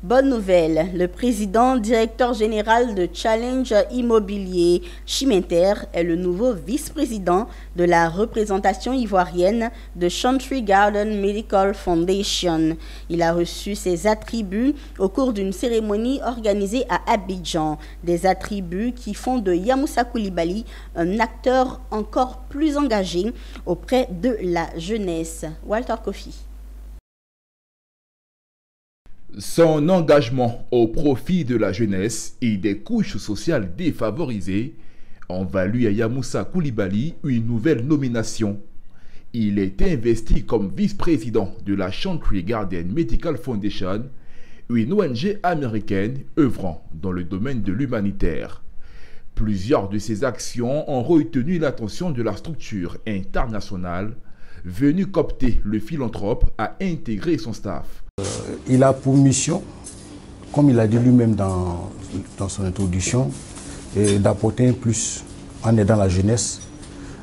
Bonne nouvelle, le président directeur général de Challenge Immobilier, Chimenter, est le nouveau vice-président de la représentation ivoirienne de Chantry Garden Medical Foundation. Il a reçu ses attributs au cours d'une cérémonie organisée à Abidjan. Des attributs qui font de Yamoussa Koulibaly un acteur encore plus engagé auprès de la jeunesse. Walter Kofi. Son engagement au profit de la jeunesse et des couches sociales défavorisées ont valu à Yamoussa Koulibaly une nouvelle nomination. Il est investi comme vice-président de la Chantry Garden Medical Foundation, une ONG américaine œuvrant dans le domaine de l'humanitaire. Plusieurs de ses actions ont retenu l'attention de la structure internationale venue coopter le philanthrope à intégrer son staff. Il a pour mission, comme il a dit lui-même dans son introduction, d'apporter un plus en aidant la jeunesse,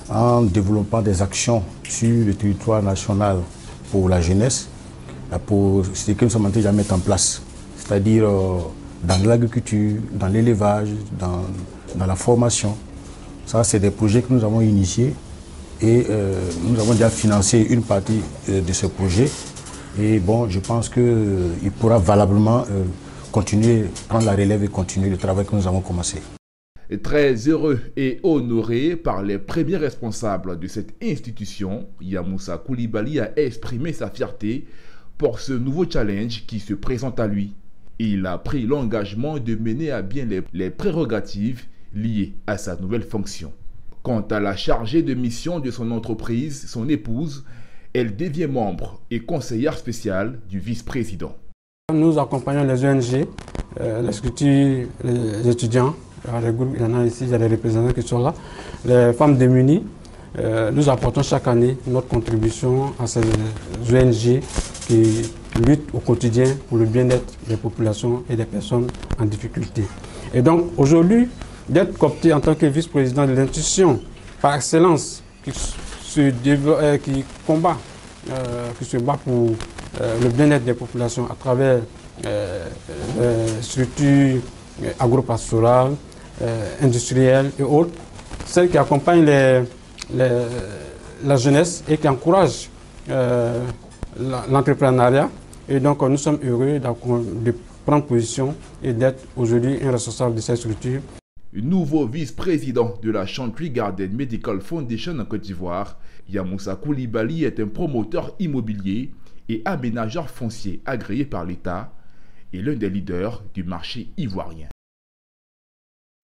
en développant des actions sur le territoire national pour la jeunesse, pour ce que nous sommes en train de mettre en place, c'est-à-dire dans l'agriculture, dans l'élevage, dans la formation. Ça, c'est des projets que nous avons initiés et nous avons déjà financé une partie de ce projet. Et bon, je pense qu'il pourra valablement continuer, prendre la relève et continuer le travail que nous avons commencé. Très heureux et honoré par les premiers responsables de cette institution, Yamoussa Koulibaly a exprimé sa fierté pour ce nouveau challenge qui se présente à lui. Il a pris l'engagement de mener à bien les prérogatives liées à sa nouvelle fonction. Quant à la chargée de mission de son entreprise, son épouse, elle devient membre et conseillère spéciale du vice-président. Nous accompagnons les ONG, les structures, les étudiants, les groupes, il y en a ici, il y a des représentants qui sont là, les femmes démunies. Nous apportons chaque année notre contribution à ces ONG qui luttent au quotidien pour le bien-être des populations et des personnes en difficulté. Et donc aujourd'hui, d'être coopté en tant que vice-président de l'institution par excellence, qui combat, qui se bat pour le bien-être des populations à travers les structures agro-pastorales, industrielles et autres, celles qui accompagnent la jeunesse et qui encouragent l'entrepreneuriat. Et donc nous sommes heureux de prendre position et d'être aujourd'hui un responsable de cette structure. Nouveau vice-président de la Chantry Garden Medical Foundation en Côte d'Ivoire, Yamoussa Koulibaly est un promoteur immobilier et aménageur foncier agréé par l'État et l'un des leaders du marché ivoirien.